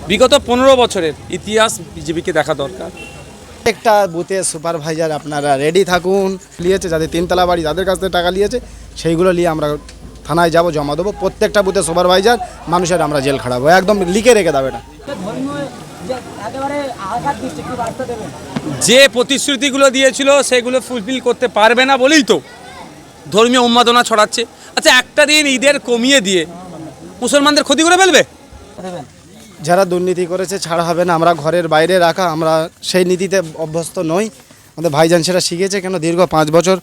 বিগত 15 বছরের ইতিহাস বিজেপিকে দেখা দরকার। একটা বুথে সুপারভাইজার আপনারা রেডি থাকুন, নিয়েছে যাদের তিনতলা বাড়ি তাদের কাছ থেকে টাকা নিয়েছে সেইগুলো নিয়ে আমরা থানায় যাব, জমা দেবো। প্রত্যেকটা বুথে সুপারভাইজার মানুষের আমরা জেল খাটাবো, একদম লিখে রেখে দেবে এটা। যে প্রতিশ্রুতিগুলো দিয়েছিল সেগুলো ফুলফিল করতে পারবে না বলেই তো ধর্মীয় উন্মাদনা ছড়াচ্ছে। আচ্ছা, একটা দিন ঈদের কমিয়ে দিয়ে মুসলমানদের ক্ষতি করে ফেলবে। যারা দুর্নীতি করেছে ছাড় হবে না, আমরা ঘরের বাইরে রাখা, আমরা সেই নীতিতে অভ্যস্ত নই। আমাদের ভাইজান সেটা শিখেছে, কেন দীর্ঘ 5 বছর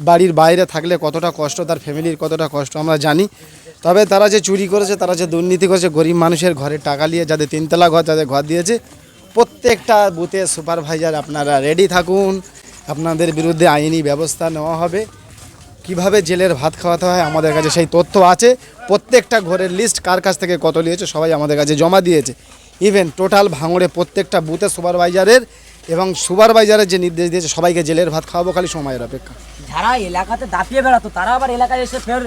বাড়ির বাইরে থাকলে কতটা কষ্ট, তার ফ্যামিলির কতটা কষ্ট আমরা জানি। তবে তারা যে চুরি করেছে, তারা যে দুর্নীতি করেছে, গরিব মানুষের ঘরে টাকা নিয়ে যাদের তিনতলা ঘর, যাদের ঘর দিয়েছে, প্রত্যেকটা বুথে সুপারভাইজার আপনারা রেডি থাকুন। আপনাদের বিরুদ্ধে আইনি ব্যবস্থা নেওয়া হবে। কিভাবে জেলের ভাত খাওয়াতে হয় আমাদের কাছে সেই তথ্য আছে। প্রত্যেকটা ঘরের লিস্ট কার কাছ থেকে কত নিয়েছে সবাই আমাদের কাছে জমা দিয়েছে। ইভেন টোটাল ভাঙড়ে প্রত্যেকটা বুথে সুপারভাইজারের এবং সুপারভাইজারের যে নির্দেশ দিয়েছে সবাইকে জেলের ভাত খাওয়াবো, খালি সময়ের অপেক্ষা। যারা এলাকাতে দাপিয়ে বেড়াতো তারা আবার এলাকায় এসে ফের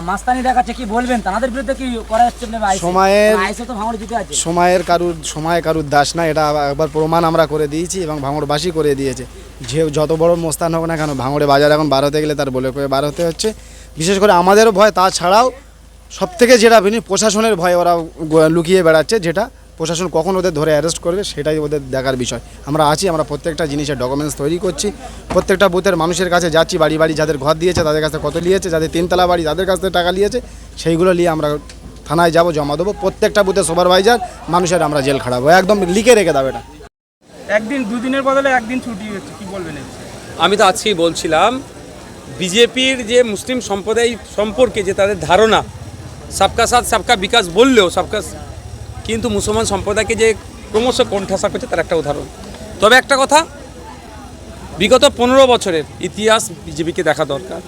মাস্তানি দেখাচ্ছে, কি বলবেন তাদের বিরুদ্ধে? কি করা হচ্ছে? সময় কারুর দাস না, এটা একবার প্রমাণ আমরা করে দিয়েছি এবং ভাঙড়বাসী করে দিয়েছে। যে যত বড় মোস্তান হোক না কেন, ভাঙড়ে বাজার এখন বার হতে গেলে তার বলে করে বার হতে হচ্ছে। বিশেষ করে আমাদেরও ভয়, তাছাড়াও সবথেকে যেটা প্রশাসনের ভয় ওরা লুকিয়ে বেড়াচ্ছে, যেটা প্রশাসন কখন ওদের ধরে অ্যারেস্ট করবে সেটাই ওদের দেখার বিষয়। আমরা আছি, আমরা প্রত্যেকটা জিনিসের ডকুমেন্টস তৈরি করছি, প্রত্যেকটা বুথের মানুষের কাছে যাচ্ছি, বাড়ি বাড়ি যাদের ঘর দিয়েছে তাদের কাছে কত নিয়েছে, যাদের তিনতলা বাড়ি তাদের কাছ থেকে টাকা নিয়েছে সেইগুলো নিয়ে আমরা থানায় যাব, জমা দেবো। প্রত্যেকটা বুথে সুপারভাইজার মানুষের আমরা জেল খাটাবো, একদম লিখে রেখে দেবে এটা। একদিন দুদিনের বদলে একদিন ছুটি হচ্ছে, কি বলবেন? আমি তো আজকেই বলছিলাম, বিজেপির যে মুসলিম সম্প্রদায় সম্পর্কে যে তাদের ধারণা, সবকা সাথ সবকা বিকাশ বললেও সবকা, কিন্তু মুসলমান সম্প্রদায়কে যে ক্রমশ কোণঠাসা করছে তার একটা উদাহরণ। তবে একটা কথা, বিগত 15 বছরের ইতিহাস বিজেপিকে দেখা দরকার।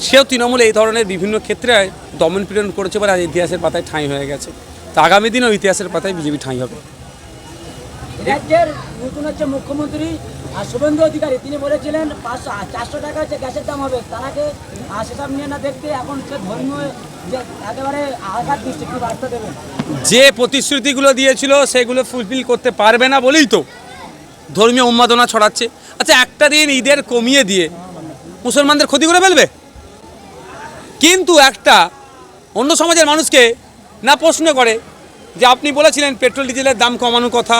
সেও তৃণমূল এই ধরনের বিভিন্ন ক্ষেত্রে দমন পীড়ন করেছে বলে আজ ইতিহাসের পাতায় ঠাঁই হয়ে গেছে। তো আগামী দিনেও ইতিহাসের পাতায় বিজেপি ঠাঁই হবে। রাজ্যের নতুন হচ্ছে মুখ্যমন্ত্রী শুভেন্দু অধিকারী, তিনি বলেছিলেন 400 টাকা যে গ্যাসের দাম হবে, তারাকে সেসব নিয়ে না দেখতে এখন সে ধর্মীয় যে একেবারে আঘাত দিচ্ছে, কি বার্তা দেবেন? যে প্রতিশ্রুতিগুলো দিয়েছিল সেগুলো ফুলফিল করতে পারবে না বলেই তো ধর্মীয় উন্মাদনা ছড়াচ্ছে। আচ্ছা, একটা দিন ঈদের কমিয়ে দিয়ে মুসলমানদের ক্ষতি করে ফেলবে। কিন্তু একটা অন্য সমাজের মানুষকে না প্রশ্ন করে যে আপনি বলেছিলেন পেট্রোল ডিজেলের দাম কমানোর কথা,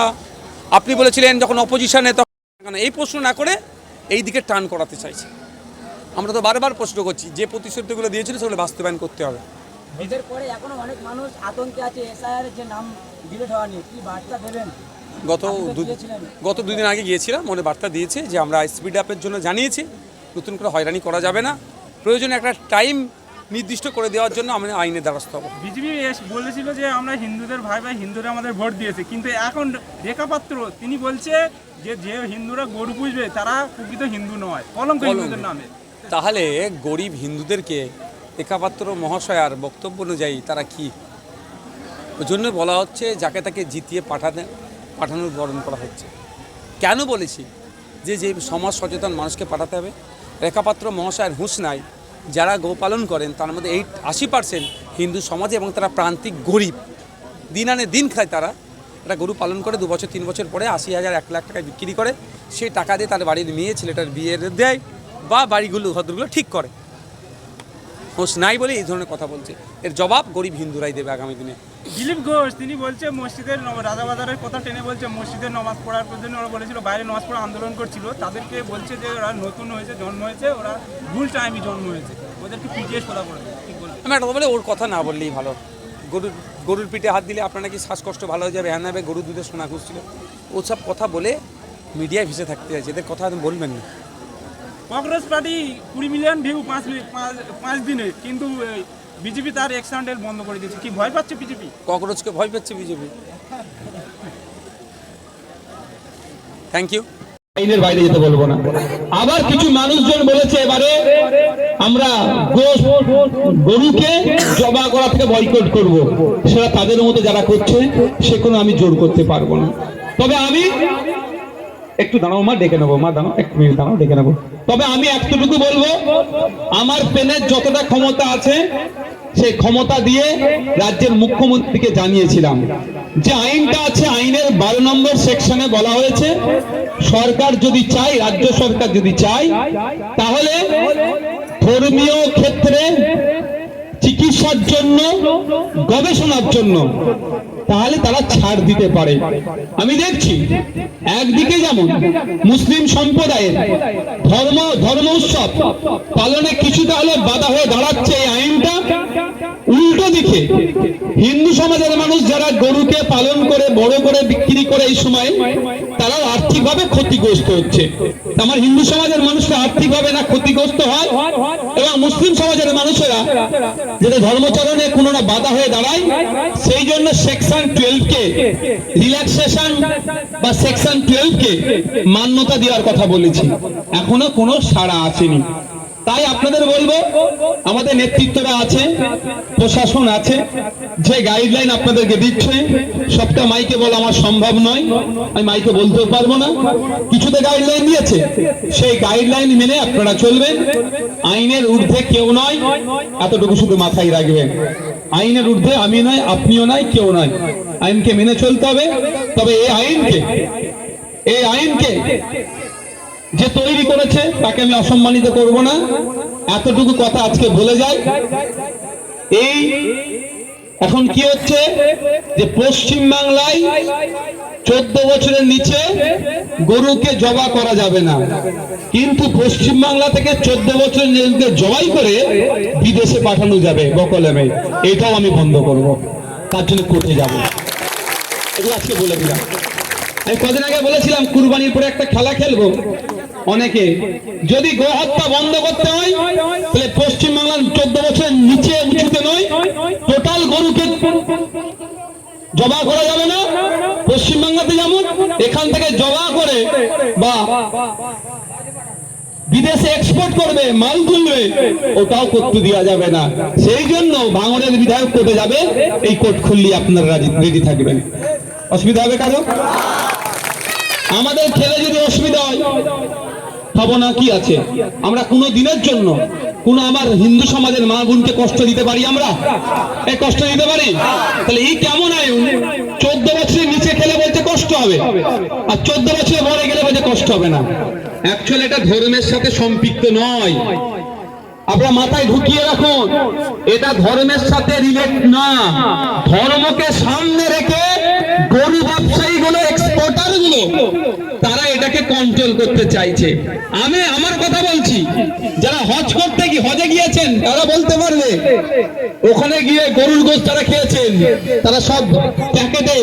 আপনি বলেছিলেন যখন অপোজিশনে, তখন এই প্রশ্ন না করে এই দিকে টার্ন করাতে চাইছে। আমরা তো বারবার প্রশ্ন করছি, যে প্রতিশ্রুতিগুলো দিয়েছিল সেগুলো বাস্তবায়ন করতে হবে। এদের পরে এখনো অনেক মানুষ আতঙ্কে আছে এসআইআর যে নাম ডিলিট হওয়া নিয়ে, কি বার্তা দেবেন? গত দুদিন আগে গিয়েছিলাম, মনে বার্তা দিয়েছে যে আমরা স্পিড আপের জন্য জানিয়েছি, নতুন করে হয়রানি করা যাবে না, প্রয়োজনে একটা টাইম নির্দিষ্ট করে দেওয়ার জন্য আমরা আইনের দ্বারস্থ হব। বিজেপি বলেছিল যে আমরা হিন্দুদের ভাই হিন্দুরা আমাদের ভোট দিয়েছে, কিন্তু এখন রেখা পাত্র তিনি বলছে যে হিন্দুরা গরু পুষবে তারা প্রকৃত হিন্দু নয়, কলঙ্ক হিন্দুদের নামে। তাহলে গরিব হিন্দুদেরকে রেখা পাত্র মহাশয়ার বক্তব্য অনুযায়ী তারা কি? ওই জন্য বলা হচ্ছে যাকে তাকে জিতিয়ে পাঠানোর বরণ করা হচ্ছে। কেন বলেছি যে সমাজ সচেতন মানুষকে পাঠাতে হবে? রেখাপাত্র মহাশয়ের হুঁশ নাই, যারা গোপালন করেন তার মধ্যে 80% হিন্দু সমাজে, এবং তারা প্রান্তিক গরিব, দিন আনে দিন খায়। তারা একটা গরু পালন করে 2 বছর 3 বছর পরে 80,000 1 লাখ টাকায় বিক্রি করে, সেই টাকা দিয়ে তার বাড়ির মেয়ে ছেলেটার বিয়ে দেয় বা বাড়িগুলো ঘরগুলো ঠিক করে। হুঁশ নাই বলে এই ধরনের কথা বলছে। এর জবাব গরিব হিন্দুরাই দেবে আগামী দিনে। দিলীপ ঘোষ তিনি বলছে মসজিদের রাজাবাজারের কথা টেনে বলছে, মসজিদের নামাজ পড়ার জন্য ওরা বলেছিল বাইরে নামাজ পড়া আন্দোলন করছিল, তাদেরকে বলছে যে ওরা নতুন হয়েছে, জন্ম হয়েছে, ওরা ভুল টাইমে জন্ম হয়েছে, ওদেরকে পিটিয়ে কথা বলে। আমি একটা বলে ওর কথা না বললেই ভালো। গরুর পিঠে হাত দিলে আপনার নাকি শ্বাসকষ্ট ভালো হয়ে যাবে, হ্যাঁ নাবে গরুর দুধে সোনা খুঁজছিল, ওসব কথা বলে মিডিয়ায় ভেসে থাকতে চাইছে। এদের কথা আপনি বলবেন না। কংগ্রেস পার্টি 20 মিলিয়ন ভিউ 5 দিনে, কিন্তু বিজেপি তার এক্সান্ডেল বন্ধ করে দিয়েছে। কি ভয় পাচ্ছে বিজেপি? কংগ্রেসকে ভয় পাচ্ছে বিজেপি। Thank you. আইনের বাইরে যেতে বলবো না। আবার কিছু মানুষজন বলেছে এবারে আমরা গরুকে জবা করা থেকে বয়কট করব। সেটা তাদের মধ্যে যারা করছে সে কোনো আমি জোর করতে পারবো না। তবে আমি একটু দাঁড়াও মা, ডেকে নেবো মা, দাঁড়াও 1 মিনিট দাঁড়াও, ডেকে নেবো। তবে আমি এতটুকু বলবো, আমার পেনের যতটা ক্ষমতা আছে সেই ক্ষমতা দিয়ে রাজ্যের মুখ্যমন্ত্রীকে জানিয়েছিলাম যে আইনটা আছে, আইনের 12 নম্বর সেকশনে বলা হয়েছে সরকার যদি চায়, রাজ্য সরকার যদি চায়, তাহলে ধর্মীয় ক্ষেত্রে, চিকিৎসার জন্য, গবেষণার জন্য তাহলে তারা ছাড় দিতে পারে। আমি দেখছি একদিকে যেমন মুসলিম সম্প্রদায়ের ধর্ম উৎসব পালনে কিছুটা হলে বাধা হয়ে দাঁড়াচ্ছে এই আইনটা, উল্টো দিকে হিন্দু সমাজের মানুষ যারা গরুকে পালন করে বড় করে বিক্রি করে এই সময় তারাও আর্থিকভাবে ক্ষতিগ্রস্ত হচ্ছে। আমার হিন্দু সমাজের মানুষরা আর্থিকভাবে না ক্ষতিগ্রস্ত হয়, এবং মুসলিম সমাজের মানুষেরা যাতে ধর্মচরণে কোনো না বাধা হয়ে দাঁড়ায়, সেই জন্য সেকশন 12 কে রিল্যাক্সেশন বা সেকশন 12 কে মান্যতা দেওয়ার কথা বলেছি, এখনো কোনো সাড়া আসেনি। তাই আপনাদের বলবো, আমাদের নেতৃত্বরা আছে, প্রশাসন আছে, যে গাইডলাইন আপনাদেরকে দিচ্ছে সবটা মাইকে বলা আমার সম্ভব নয়, আমি মাইকে বলতেও পারবো না। কিছুতে গাইডলাইন দিয়েছে, সেই গাইডলাইন মেনে আপনারা চলবেন। আইনের ঊর্ধ্বে কেউ নয়, এতটুকু শুধু মাথায় রাখবেন। আইনের ঊর্ধ্বে আমি নয়, আপনিও নয়, কেউ নয়। আইনকে মেনে চলতে হবে। তবে এই আইনকে যে তৈরি করেছে তাকে আমি অসম্মানিত করব না, এতটুকু কথা আজকে বলে যাই। এই এখন কি হচ্ছে যে পশ্চিম বাংলায় 14 বছরের নিচে গরুকে জবা করা যাবে না, কিন্তু পশ্চিম বাংলা থেকে 14 বছরের নিচে জবাই করে বিদেশে পাঠানো যাবে বকলেমে। এটাও আমি বন্ধ করব, তার জন্য কোর্টে যাব। এগুলো আজকে বলে দিলাম। আমি কদিন আগে বলেছিলাম কুরবানির পরে একটা খেলা খেলবো। অনেকে যদি গো হত্যা বন্ধ করতে হয় তাহলে পশ্চিমবাংলার 14 বছরের নিচে উঁচুতে নয়, টোটাল গরুকে জবা করা যাবে না। পশ্চিমবাংলাতে যেমন এখান থেকে জবা করে বা বিদেশে এক্সপোর্ট করবে, মাল তুলবে, ওটাও করতে দেওয়া যাবে না। সেই জন্য ভাঙড়ের বিধায়ক কোর্টে যাবে, এই কোর্ট খুললি আপনারা রেডি থাকবেন। অসুবিধা হবে কারো? আমাদের খেলে যদি অসুবিধা হয়, খাবো না কি আছে? আমরা কোনো দিনের জন্য কোন আমার হিন্দু সমাজের মা বোনকে কষ্ট দিতে পারি? আমরা এই কষ্ট দিতে পারি? তাহলে এই কেমন আইন? 14 বছরের নিচে খেলে বলতে কষ্ট হবে, আর 14 বছরে মরে গেলে বলতে কষ্ট হবে না। অ্যাকচুয়ালি এটা ধর্মের সাথে সম্পৃক্ত নয়, আপনারা মাথায় ঢুকিয়ে রাখুন। এটা ধর্মের সাথে রিলেট না। ধর্মকে সামনে রেখে গরু ব্যবসায়ী গুলো, এক্সপোর্টার গুলো, তারা এটাকে কন্ট্রোল করতে চাইছে। আমি আমার কথা বলছি, যারা হজে গিয়েছেন তারা বলতে পারবে, ওখানে গিয়ে গরুর গোশত তারা খেয়েছেন, তারা সব প্যাকেটে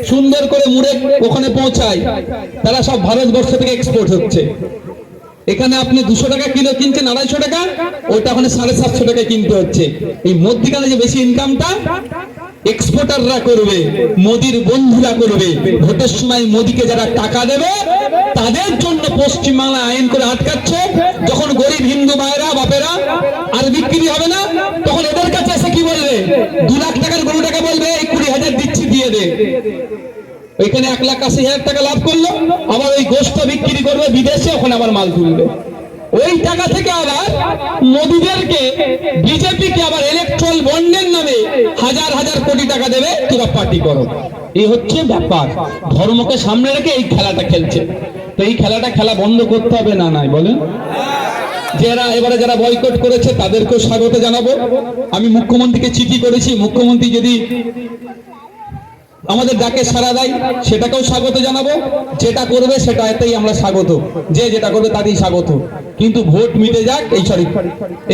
সুন্দর করে মুড়ে ওখানে পৌঁছায়, তারা সব ভারতবর্ষ থেকে এক্সপোর্ট হচ্ছে। এখানে আপনি 200 টাকা কিলো কিনছেন, 250 টাকা, ওইটা ওখানে 750 টাকা কিনতে হচ্ছে। এই মধ্যিখানে যে বেশি ইনকামটা এক্সপোর্টাররা করবে, মোদির বন্ধুরা করবে। ভোটের সময় মোদিকে যারা টাকা দেবে তাদের জন্য পশ্চিমবাংলা আইন করে আটকাচ্ছে। যখন গরিব হিন্দু মায়েরা বাপেরা আর বিক্রি হবে না, তখন এদের কাছে এসে কি বলবে? 2 লাখ টাকার গরুটাকে বলবে 20,000 দিচ্ছি, দিয়ে দে। ওইখানে 1,80,000 টাকা লাভ করলো, আবার ওই গোশত বিক্রি করবে বিদেশে, ওখানে আবার মাল তুলবে। ওই টাকা থেকে আবার মোদিদেরকে, বিজেপিকে আবার ইলেকট্রাল বন্ডের নামে হাজার হাজার কোটি টাকা দেবে, তোরা পার্টি করো। এই হচ্ছে ব্যাপার। ধর্মকে সামনে রেখে এই খেলাটা খেলছে। তো এই খেলাটা খেলা বন্ধ করতে হবে না, নাই বলেন? এবারে যারা বয়কট করেছে তাদেরকেও স্বাগত জানাবো। আমি মুখ্যমন্ত্রীকে চিঠি করেছি, মুখ্যমন্ত্রী যদি আমাদের ডাকে সাড়া দেয় সেটাকেও স্বাগত জানাবো। যেটা করবে সেটাতেই আমরা স্বাগত, যে যেটা করবে তাতেই স্বাগত। কিন্তু ভোট মিটে যাক,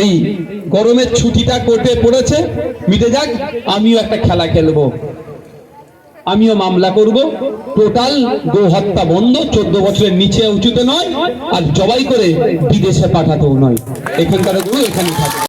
এই গরমের ছুটিটা কোর্টে পড়েছে, মিটে যাক। আমিও একটা খেলা খেলবো, আমিও মামলা করব। টোটাল গো হত্যা বন্ধ, 14 বছরের নিচে উঁচুতে নয়, আর জবাই করে বিদেশে পাঠাতেও নয়। এখানকার গরু এখানে থাকে।